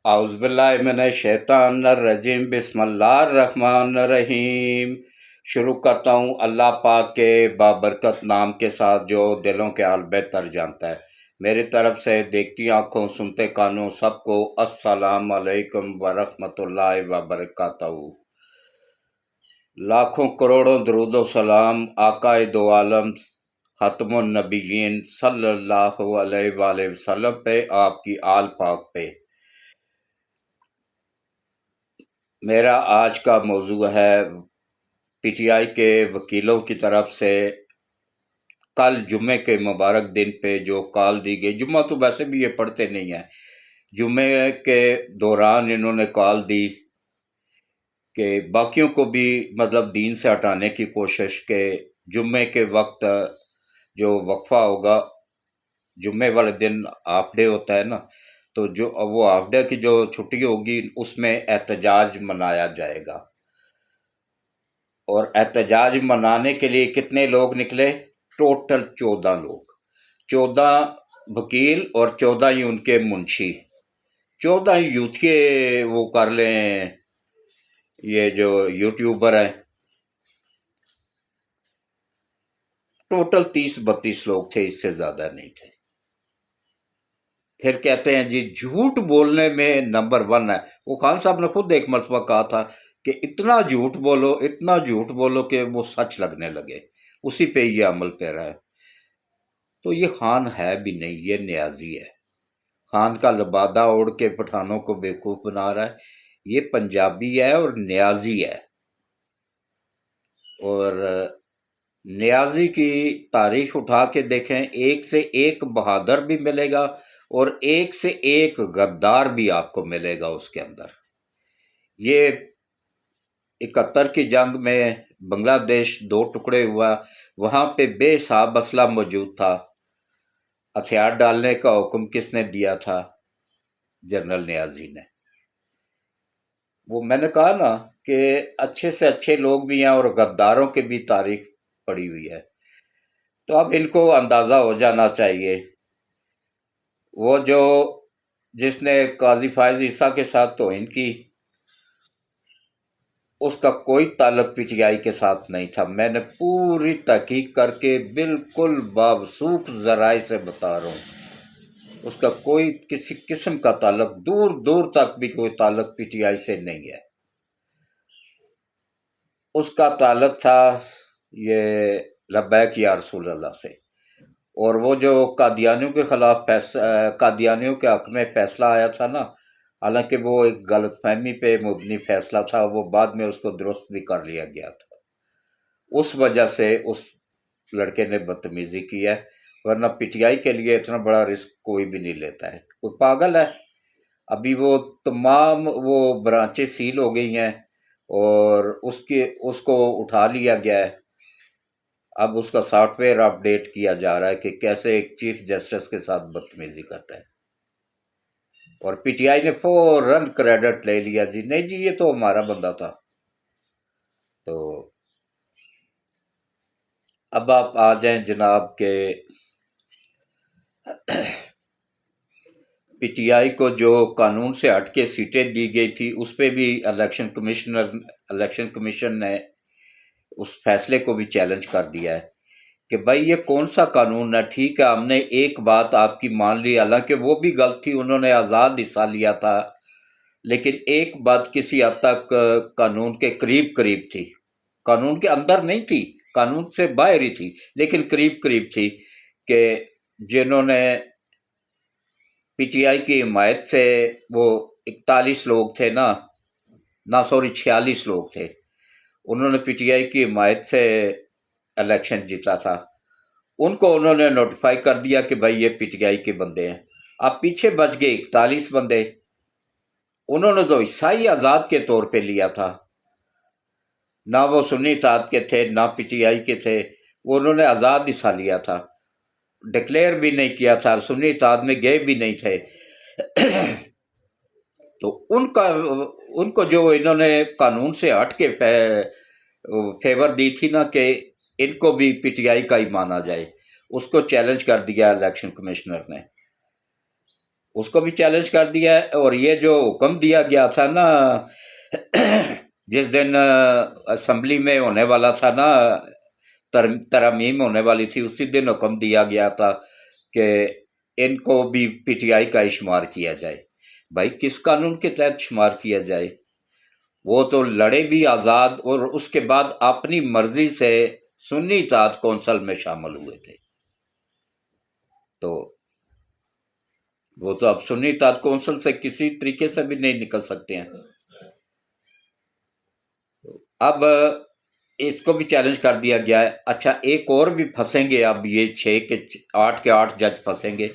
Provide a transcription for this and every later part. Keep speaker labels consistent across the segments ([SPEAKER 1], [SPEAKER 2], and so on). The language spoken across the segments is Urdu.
[SPEAKER 1] اعوذ باللہ من الشیطان الرجیم، بسم اللہ الرحمن الرحیم۔ شروع کرتا ہوں اللہ پاک کے بابرکت نام کے ساتھ جو دلوں کے حال بہتر جانتا ہے۔ میری طرف سے دیکھتی آنکھوں سنتے کانوں سب کو السلام علیکم ورحمۃ اللہ وبرکاتہ۔ لاکھوں کروڑوں درود و سلام آقائے دو عالم ختم النبیین صلی اللہ علیہ وآلہ وسلم پہ، آپ کی آل پاک پہ۔ میرا آج کا موضوع ہے پی ٹی آئی کے وکیلوں کی طرف سے کل جمعے کے مبارک دن پہ جو کال دی گئی۔ جمعہ تو ویسے بھی یہ پڑھتے نہیں ہیں، جمعے کے دوران انہوں نے کال دی کہ باقیوں کو بھی مطلب دین سے ہٹانے کی کوشش، کہ جمعے کے وقت جو وقفہ ہوگا، جمعے والے دن ہاف ڈے ہوتا ہے نا، تو جو وہ ہاف ڈے کی جو چھٹی ہوگی اس میں احتجاج منایا جائے گا۔ اور احتجاج منانے کے لیے کتنے لوگ نکلے؟ ٹوٹل 14 لوگ، 14 وکیل اور 14 ہی ان کے منشی، 14 ہی یوتھیے وہ کر لیں، یہ جو یوٹیوبر ہیں۔ ٹوٹل 30-32 لوگ تھے، اس سے زیادہ نہیں تھے۔ پھر کہتے ہیں جی جھوٹ بولنے میں نمبر 1 ہے۔ وہ خان صاحب نے خود ایک مرتبہ کہا تھا کہ اتنا جھوٹ بولو، اتنا جھوٹ بولو کہ وہ سچ لگنے لگے، اسی پہ یہ عمل پیرا ہے۔ تو یہ خان ہے بھی نہیں، یہ نیازی ہے۔ خان کا لبادہ اوڑھ کے پٹھانوں کو بیوقوف بنا رہا ہے۔ یہ پنجابی ہے اور نیازی ہے۔ اور نیازی کی تاریخ اٹھا کے دیکھیں، ایک سے ایک بہادر بھی ملے گا اور ایک سے ایک غدار بھی آپ کو ملے گا اس کے اندر۔ یہ 71 کی جنگ میں بنگلہ دیش 2 ٹکڑے ہوا، وہاں پہ بے حساب اسلحہ موجود تھا۔ ہتھیار ڈالنے کا حکم کس نے دیا تھا؟ جنرل نیازی نے۔ وہ میں نے کہا نا کہ اچھے سے اچھے لوگ بھی ہیں اور غداروں کی بھی تاریخ پڑی ہوئی ہے۔ تو اب ان کو اندازہ ہو جانا چاہیے، وہ جو جس نے قاضی فائز عیسیٰ کے ساتھ توہین کی، اس کا کوئی تعلق پی ٹی آئی کے ساتھ نہیں تھا۔ میں نے پوری تحقیق کر کے بالکل باوثوق ذرائع سے بتا رہا ہوں، اس کا کوئی کسی قسم کا تعلق، دور دور تک بھی کوئی تعلق پی ٹی آئی سے نہیں ہے۔ اس کا تعلق تھا یہ لبیک یا رسول اللہ سے۔ اور وہ جو قادیانیوں کے خلاف قادیانیوں کے حق میں فیصلہ آیا تھا نا، حالانکہ وہ ایک غلط فہمی پہ مبنی فیصلہ تھا، وہ بعد میں اس کو درست بھی کر لیا گیا تھا۔ اس وجہ سے اس لڑکے نے بدتمیزی کی ہے، ورنہ پی ٹی آئی کے لیے اتنا بڑا رسک کوئی بھی نہیں لیتا ہے، کوئی پاگل ہے۔ ابھی وہ تمام وہ برانچیں سیل ہو گئی ہیں اور اس کو اٹھا لیا گیا ہے۔ اب اس کا سافٹ ویئر اپ ڈیٹ کیا جا رہا ہے کہ کیسے ایک چیف جسٹس کے ساتھ بدتمیزی کرتا ہے۔ اور پی ٹی آئی نے فوراً کریڈٹ لے لیا، جی نہیں جی یہ تو ہمارا بندہ تھا۔ تو اب آپ آ جائیں جناب کہ پی ٹی آئی کو جو قانون سے ہٹ کے سیٹیں دی گئی تھی، اس پہ بھی الیکشن کمیشن نے اس فیصلے کو بھی چیلنج کر دیا ہے کہ بھائی یہ کون سا قانون ہے؟ ٹھیک ہے ہم نے ایک بات آپ کی مان لی، حالانکہ وہ بھی غلط تھی، انہوں نے آزاد حصہ لیا تھا، لیکن ایک بات کسی حد تک قانون کے قریب تھی، قانون کے اندر نہیں تھی، قانون سے باہر ہی تھی، لیکن قریب تھی، کہ جنہوں نے پی ٹی آئی کی حمایت سے، وہ 41 لوگ تھے نا، 46 لوگ تھے، انہوں نے پی ٹی آئی کی حمایت سے الیکشن جیتا تھا، ان کو انہوں نے نوٹیفائی کر دیا کہ بھائی یہ پی ٹی آئی کے بندے ہیں۔ اب پیچھے بچ گئے 41 بندے، انہوں نے تو عیسائی آزاد کے طور پہ لیا تھا، نہ وہ سنی اتحاد کے تھے نہ پی ٹی آئی کے تھے، وہ انہوں نے آزاد حصہ لیا تھا، ڈکلیئر بھی نہیں کیا تھا، سنی اتحاد میں گئے بھی نہیں تھے۔ تو ان کو جو انہوں نے قانون سے ہٹ کے فیور دی تھی نا کہ ان کو بھی پی ٹی آئی کا ہی مانا جائے، اس کو چیلنج کر دیا الیکشن کمشنر نے۔ اس کو بھی چیلنج کر دیا ہے۔ اور یہ جو حکم دیا گیا تھا نا جس دن اسمبلی میں ہونے والا تھا نا ترمیم ہونے والی تھی، اسی دن حکم دیا گیا تھا کہ ان کو بھی پی ٹی آئی کا ہی شمار کیا جائے۔ بھائی کس قانون کے تحت شمار کیا جائے؟ وہ تو لڑے بھی آزاد اور اس کے بعد اپنی مرضی سے سنی اتحاد کونسل میں شامل ہوئے تھے۔ تو وہ تو اب سنی اتحاد کونسل سے کسی طریقے سے بھی نہیں نکل سکتے ہیں۔ اب اس کو بھی چیلنج کر دیا گیا ہے۔ اچھا ایک اور بھی پھنسیں گے، اب یہ 6 کے 8 جج پھنسیں گے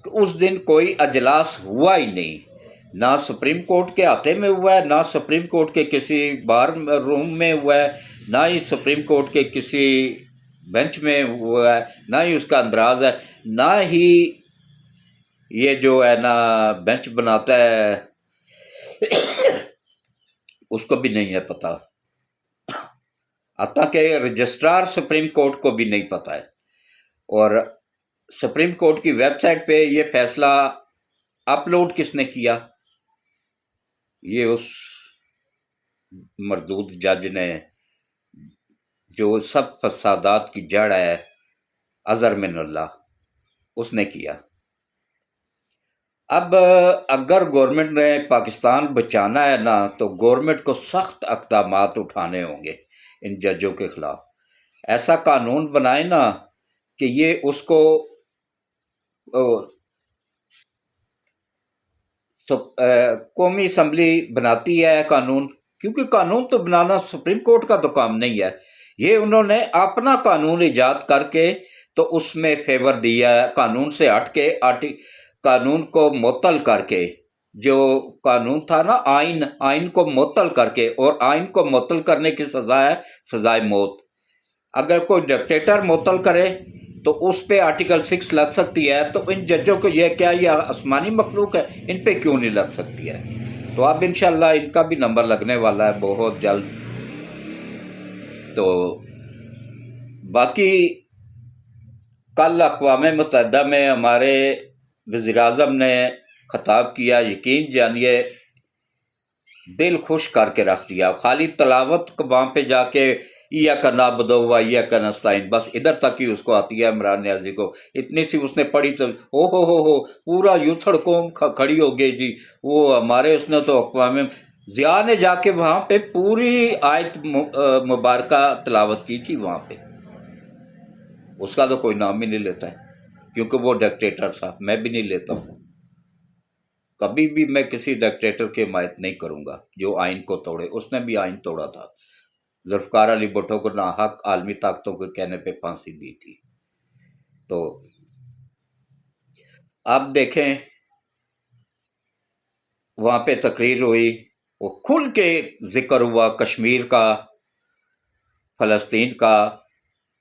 [SPEAKER 1] کہ اس دن کوئی اجلاس ہوا ہی نہیں، نہ سپریم کورٹ کے احاطے میں ہوا ہے، نہ سپریم کورٹ کے کسی بار روم میں ہوا ہے، نہ ہی سپریم کورٹ کے کسی بینچ میں ہوا ہے، نہ ہی اس کا اندراز ہے، نہ ہی یہ جو ہے نا بینچ بناتا ہے اس کو بھی نہیں ہے پتہ، حتیٰ کہ رجسٹرار سپریم کورٹ کو بھی نہیں پتہ ہے۔ اور سپریم کورٹ کی ویب سائٹ پہ یہ فیصلہ اپلوڈ کس نے کیا؟ یہ اس مردود جج نے جو سب فسادات کی جڑ ہے اظہر من اللہ، اس نے کیا۔ اب اگر گورنمنٹ نے پاکستان بچانا ہے نا تو گورنمنٹ کو سخت اقدامات اٹھانے ہوں گے ان ججوں کے خلاف۔ ایسا قانون بنائے نا کہ یہ اس کو قومی اسمبلی بناتی ہے قانون، کیونکہ قانون تو بنانا سپریم کورٹ کا تو کام نہیں ہے، یہ انہوں نے اپنا قانون ایجاد کر کے تو اس میں فیور دیا ہے، قانون سے ہٹ کے قانون کو معطل کر کے، جو قانون تھا نا آئین کو معطل کر کے، اور آئین کو معطل کرنے کی سزا ہے سزائے موت۔ اگر کوئی ڈکٹیٹر معطل کرے تو اس پہ آرٹیکل 6 لگ سکتی ہے، تو ان ججوں کو یہ کیا یہ آسمانی مخلوق ہے، ان پہ کیوں نہیں لگ سکتی ہے؟ تو اب انشاءاللہ ان کا بھی نمبر لگنے والا ہے بہت جلد۔ تو باقی کل اقوام متحدہ میں ہمارے وزیر اعظم نے خطاب کیا، یقین جانیے دل خوش کر کے رکھ دیا۔ خالی تلاوت وہاں پہ جا کے ایاک نعبد و ایاک نستعین، بس ادھر تک ہی اس کو آتی ہے عمران نیازی کو، اتنی سی اس نے پڑھی تو ہو پورا یوتھڑ قوم کھڑی ہو گئی جی۔ وہ ہمارے اس نے تو اقوام ضیاء نے جا کے وہاں پہ پوری آیت مبارکہ تلاوت کی تھی وہاں پہ، اس کا تو کوئی نام ہی نہیں لیتا ہے کیونکہ وہ ڈکٹیٹر تھا۔ میں بھی نہیں لیتا ہوں، کبھی بھی میں کسی ڈکٹیٹر کی حمایت نہیں کروں گا جو آئین کو توڑے۔ اس نے بھی آئین توڑا تھا، ذوالفقار علی بھٹو کو ناحق عالمی طاقتوں کے کہنے پہ پھانسی دی تھی۔ تو اب دیکھیں وہاں پہ تقریر ہوئی، وہ کھل کے ذکر ہوا کشمیر کا، فلسطین کا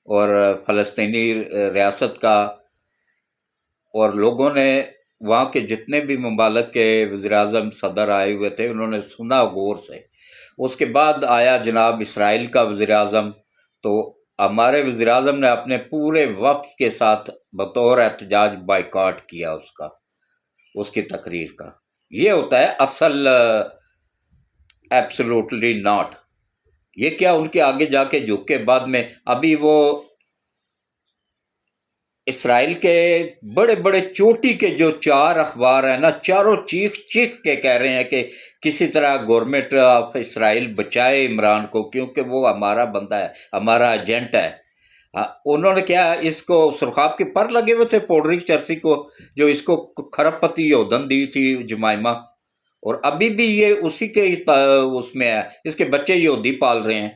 [SPEAKER 1] اور فلسطینی ریاست کا، اور لوگوں نے وہاں کے جتنے بھی ممالک کے وزیر اعظم صدر آئے ہوئے تھے انہوں نے سنا غور سے۔ اس کے بعد آیا جناب اسرائیل کا وزیر اعظم، تو ہمارے وزیر اعظم نے اپنے پورے وفد کے ساتھ بطور احتجاج بائیکاٹ کیا اس کی تقریر کا۔ یہ ہوتا ہے اصل ایبسولوٹلی ناٹ۔ یہ کیا ان کے آگے جا کے جھک کے بعد میں، ابھی وہ اسرائیل کے بڑے بڑے چوٹی کے جو 4 اخبار ہیں نا، چاروں چیخ کے کہہ رہے ہیں کہ کسی طرح گورنمنٹ آف اسرائیل بچائے عمران کو، کیونکہ وہ ہمارا بندہ ہے، ہمارا ایجنٹ ہے۔ انہوں نے کیا اس کو سرخاب کے پر لگے ہوئے تھے پوڈری چرسی کو، جو اس کو کھرب پتی یودن دی تھی جمائمہ، اور ابھی بھی یہ اسی کے اس میں ہے، اس کے بچے یہودی پال رہے ہیں۔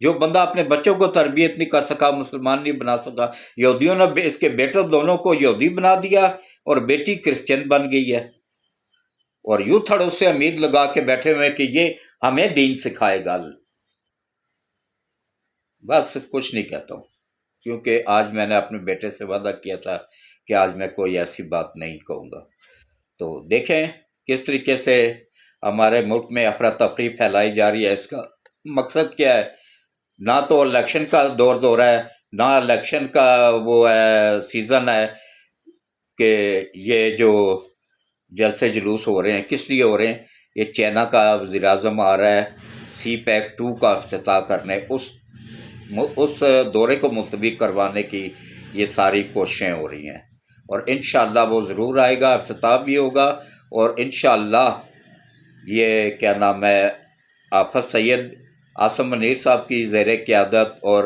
[SPEAKER 1] جو بندہ اپنے بچوں کو تربیت نہیں کر سکا، مسلمان نہیں بنا سکا، یہودیوں نے اس کے بیٹوں دونوں کو یہودی بنا دیا اور بیٹی کرسچن بن گئی ہے، اور یوں تھڑ اس سے امید لگا کے بیٹھے ہوئے کہ یہ ہمیں دین سکھائے گا۔ بس کچھ نہیں کہتا ہوں، کیونکہ آج میں نے اپنے بیٹے سے وعدہ کیا تھا کہ آج میں کوئی ایسی بات نہیں کہوں گا۔ تو دیکھیں کس طریقے سے ہمارے ملک میں افراتفری پھیلائی جا رہی ہے۔ اس کا مقصد کیا ہے؟ نہ تو الیکشن کا دور ہے، نہ الیکشن کا وہ ہے سیزن ہے کہ یہ جو جلسے جلوس ہو رہے ہیں، کس لیے ہو رہے ہیں؟ یہ چائنا کا وزیر اعظم آ رہا ہے سی پیک 2 کا افتتاح کرنے، اس دورے کو ملتوی کروانے کی یہ ساری کوششیں ہو رہی ہیں، اور انشاءاللہ وہ ضرور آئے گا، افتتاح بھی ہوگا، اور انشاءاللہ یہ کیا نام ہے، آفت سید عاصم منیر صاحب کی زیر قیادت اور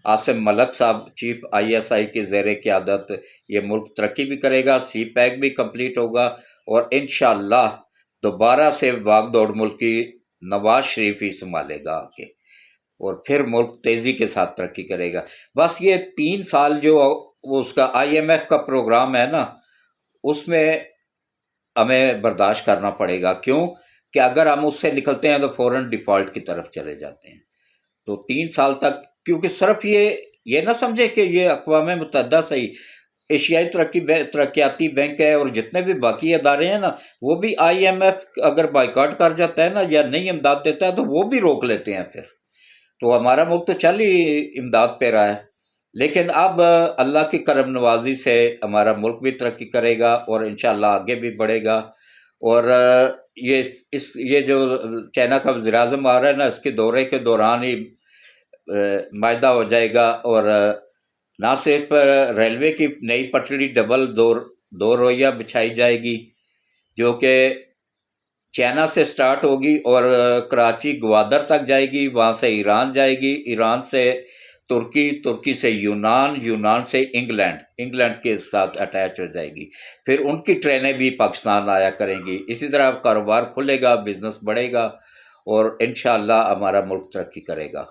[SPEAKER 1] عاصم ملک صاحب چیف ISI کے زیر قیادت یہ ملک ترقی بھی کرے گا، سی پیک بھی کمپلیٹ ہوگا، اور انشاءاللہ دوبارہ سے باغ دوڑ ملک کی نواز شریف ہی سنبھالے گا آگے، اور پھر ملک تیزی کے ساتھ ترقی کرے گا۔ بس یہ 3 سال جو وہ اس کا IMF کا پروگرام ہے نا، اس میں ہمیں برداشت کرنا پڑے گا، کیوں کہ اگر ہم اس سے نکلتے ہیں تو فوراً ڈیفالٹ کی طرف چلے جاتے ہیں۔ تو 3 سال تک، کیونکہ صرف یہ نہ سمجھے کہ یہ اقوام متحدہ سے ہی، ایشیائی ترقیاتی بینک ہے اور جتنے بھی باقی ادارے ہیں نا، وہ بھی IMF اگر بائیکاٹ کر جاتا ہے نا یا نہیں امداد دیتا ہے تو وہ بھی روک لیتے ہیں پھر۔ تو ہمارا ملک تو چل ہی امداد پہ رہا ہے، لیکن اب اللہ کی کرم نوازی سے ہمارا ملک بھی ترقی کرے گا اور انشاءاللہ آگے بھی بڑھے گا، اور یہ جو چائنا کا وزیر اعظم آ رہا ہے نا، اس کے دورے کے دوران ہی معاہدہ ہو جائے گا، اور نہ صرف ریلوے کی نئی پٹڑی ڈبل دو رویہ بچھائی جائے گی جو کہ چائنا سے سٹارٹ ہوگی اور کراچی گوادر تک جائے گی، وہاں سے ایران جائے گی، ایران سے ترکی سے یونان سے انگلینڈ کے ساتھ اٹیچ ہو جائے گی، پھر ان کی ٹرینیں بھی پاکستان آیا کریں گی۔ اسی طرح کاروبار کھلے گا، بزنس بڑھے گا، اور انشاءاللہ ہمارا ملک ترقی کرے گا۔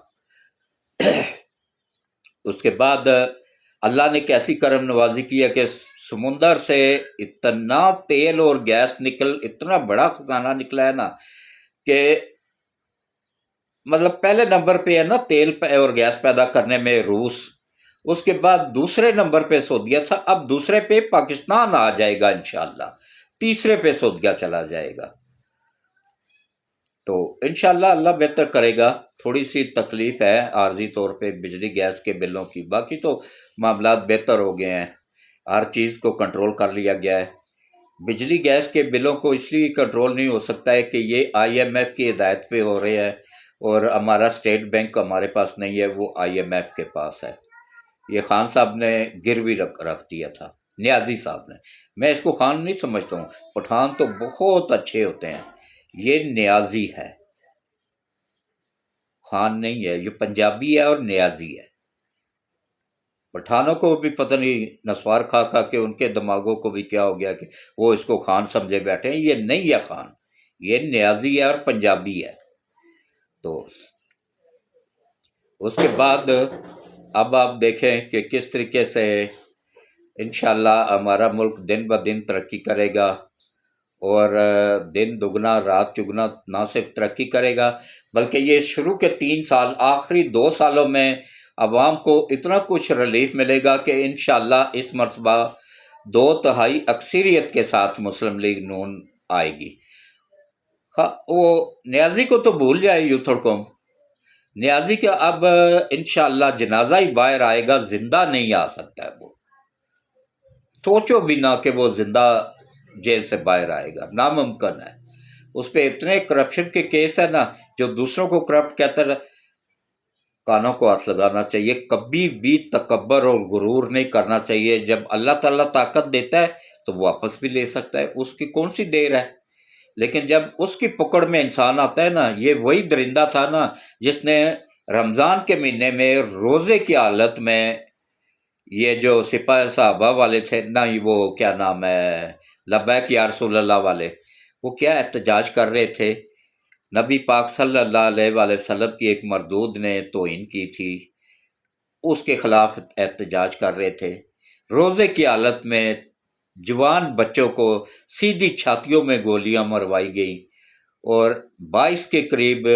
[SPEAKER 1] اس کے بعد اللہ نے کیسی کرم نوازی کی ہے کہ سمندر سے اتنا تیل اور گیس اتنا بڑا خزانہ نکلا ہے نا، کہ مطلب پہلے نمبر پہ ہے نا تیل اور گیس پیدا کرنے میں روس، اس کے بعد دوسرے نمبر پہ سعودیہ تھا، اب دوسرے پہ پاکستان آ جائے گا انشاءاللہ، تیسرے پہ سعودیہ چلا جائے گا۔ تو انشاءاللہ اللہ بہتر کرے گا۔ تھوڑی سی تکلیف ہے عارضی طور پہ بجلی گیس کے بلوں کی، باقی تو معاملات بہتر ہو گئے ہیں، ہر چیز کو کنٹرول کر لیا گیا ہے۔ بجلی گیس کے بلوں کو اس لیے کنٹرول نہیں ہو سکتا ہے کہ یہ IMF کی ہدایت پہ ہو رہے ہیں، اور ہمارا اسٹیٹ بینک ہمارے پاس نہیں ہے، وہ IMF کے پاس ہے۔ یہ خان صاحب نے گروی رکھ دیا تھا، نیازی صاحب نے۔ میں اس کو خان نہیں سمجھتا ہوں، پٹھان تو بہت اچھے ہوتے ہیں، یہ نیازی ہے، خان نہیں ہے، یہ پنجابی ہے اور نیازی ہے۔ پٹھانوں کو بھی پتہ نہیں نسوار کھا کے ان کے دماغوں کو بھی کیا ہو گیا کہ وہ اس کو خان سمجھے بیٹھے ہیں، یہ نہیں ہے خان، یہ نیازی ہے اور پنجابی ہے۔ تو اس کے بعد اب آپ دیکھیں کہ کس طریقے سے انشاءاللہ ہمارا ملک دن بہ دن ترقی کرے گا، اور دن دگنا رات چگنا نہ صرف ترقی کرے گا بلکہ یہ شروع کے 3 سال، آخری 2 سالوں میں عوام کو اتنا کچھ ریلیف ملے گا کہ انشاءاللہ اس مرتبہ 2/3 اکثریت کے ساتھ مسلم لیگ نون آئے گی۔ وہ نیازی کو تو بھول جائے یوتھڑ قوم، نیازی کا اب انشاءاللہ جنازہ ہی باہر آئے گا، زندہ نہیں آ سکتا ہے، وہ سوچو بھی نہ کہ وہ زندہ جیل سے باہر آئے گا، ناممکن ہے۔ اس پہ اتنے کرپشن کے کیس ہے نا، جو دوسروں کو کرپٹ کہتا ہے، کانوں کو ہاتھ لگانا چاہیے، کبھی بھی تکبر اور غرور نہیں کرنا چاہیے۔ جب اللہ تعالیٰ طاقت دیتا ہے تو وہ واپس بھی لے سکتا ہے، اس کی کون سی دیر ہے، لیکن جب اس کی پکڑ میں انسان آتا ہے نا، یہ وہی درندہ تھا نا جس نے رمضان کے مہینے میں روزے کی حالت میں، یہ جو سپاہ صحابہ والے تھے نا، وہ کیا نام ہے، لبیک یا رسول اللہ والے، وہ کیا احتجاج کر رہے تھے، نبی پاک صلی اللہ علیہ وآلہ وسلم کی ایک مردود نے توہین کی تھی، اس کے خلاف احتجاج کر رہے تھے، روزے کی حالت میں جوان بچوں کو سیدھی چھاتیوں میں گولیاں مروائی گئیں، اور 22 کے قریب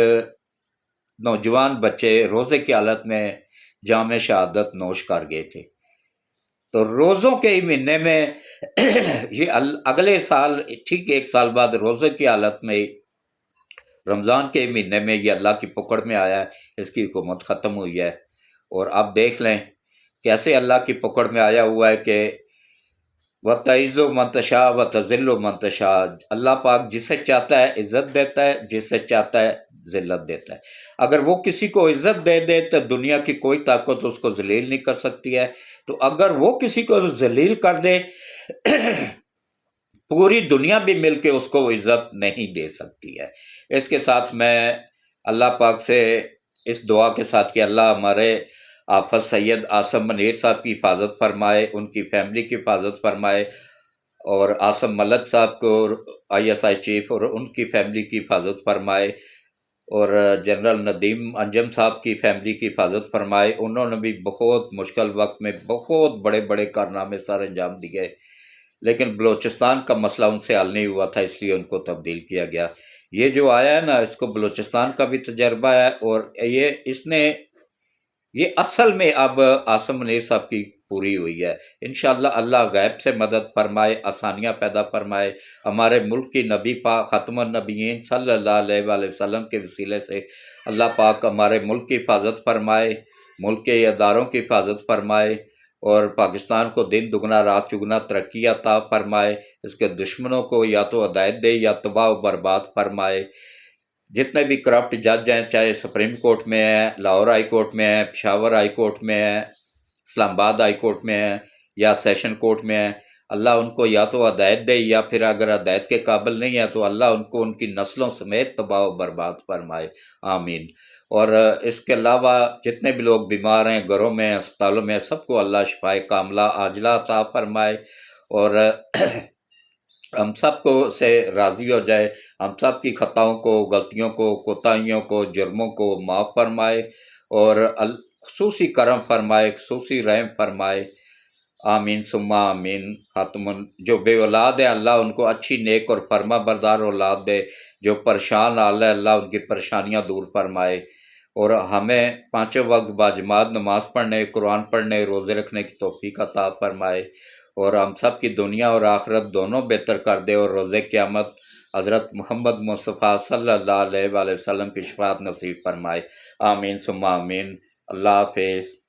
[SPEAKER 1] نوجوان بچے روزے کی حالت میں جام شہادت نوش کر گئے تھے۔ تو روزوں کے ہی مہینے میں یہ اگلے سال ٹھیک 1 سال بعد روزے کی حالت میں، رمضان کے مہینے میں یہ اللہ کی پکڑ میں آیا ہے، اس کی حکومت ختم ہوئی ہے، اور آپ دیکھ لیں کیسے اللہ کی پکڑ میں آیا ہوا ہے کہ و تعز و منتشا و تذل و منتشا، اللہ پاک جسے چاہتا ہے عزت دیتا ہے، جسے چاہتا ہے ذلت دیتا ہے۔ اگر وہ کسی کو عزت دے دے تو دنیا کی کوئی طاقت اس کو ذلیل نہیں کر سکتی ہے، تو اگر وہ کسی کو ذلیل کر دے پوری دنیا بھی مل کے اس کو عزت نہیں دے سکتی ہے۔ اس کے ساتھ میں اللہ پاک سے اس دعا کے ساتھ کہ اللہ ہمارے آفت سید عاصم منیر صاحب کی حفاظت فرمائے، ان کی فیملی کی حفاظت فرمائے، اور عاصم ملک صاحب کو ISI چیف اور ان کی فیملی کی حفاظت فرمائے، اور جنرل ندیم انجم صاحب کی فیملی کی حفاظت فرمائے۔ انہوں نے بھی بہت مشکل وقت میں بہت بڑے بڑے کارنامے سر انجام دیے، لیکن بلوچستان کا مسئلہ ان سے حل نہیں ہوا تھا، اس لیے ان کو تبدیل کیا گیا۔ یہ جو آیا ہے نا، اس کو بلوچستان کا بھی تجربہ ہے، اور یہ اصل میں اب عاصم منیر صاحب کی پوری ہوئی ہے۔ انشاءاللہ اللہ غیب سے مدد فرمائے، آسانیاں پیدا فرمائے، ہمارے ملک کی نبی پاک ختم النبیین صلی اللہ علیہ وآلہ وسلم کے وسیلے سے اللہ پاک ہمارے ملک کی حفاظت فرمائے، ملک کے اداروں کی حفاظت فرمائے، اور پاکستان کو دن دگنا رات چگنا ترقی عطا فرمائے، اس کے دشمنوں کو یا تو ہدایت دے یا تباہ و برباد فرمائے۔ جتنے بھی کرپٹ جج ہیں، چاہے سپریم کورٹ میں ہیں، لاہور ہائی کورٹ میں ہیں، پشاور ہائی کورٹ میں ہیں، اسلام آباد ہائی کورٹ میں ہیں، یا سیشن کورٹ میں ہیں، اللہ ان کو یا تو ہدایت دے، یا پھر اگر ہدایت کے قابل نہیں ہے تو اللہ ان کو ان کی نسلوں سمیت تباہ و برباد فرمائے، آمین۔ اور اس کے علاوہ جتنے بھی لوگ بیمار ہیں، گھروں میں، اسپتالوں میں، سب کو اللہ شفائے کاملہ عاجلہ عطا فرمائے، اور ہم سب کو سے راضی ہو جائے، ہم سب کی خطاؤں کو، غلطیوں کو، کوتاہیوں کو، جرموں کو معاف فرمائے، اور خصوصی کرم فرمائے، خصوصی رحم فرمائے، آمین ثم آمین۔ جو بے اولاد ہیں اللہ ان کو اچھی نیک اور فرما بردار اولاد دے، جو پریشان حال ہے اللہ ان کی پریشانیاں دور فرمائے، اور ہمیں پانچوں وقت باجماعت نماز پڑھنے، قرآن پڑھنے، روزے رکھنے کی توفیق عطا فرمائے، اور ہم سب کی دنیا اور آخرت دونوں بہتر کر دے، اور روز قیامت حضرت محمد مصطفیٰ صلی اللہ علیہ وآلہ وسلم کی شفاعت نصیب فرمائے، آمین ثم آمین۔ اللہ حافظ۔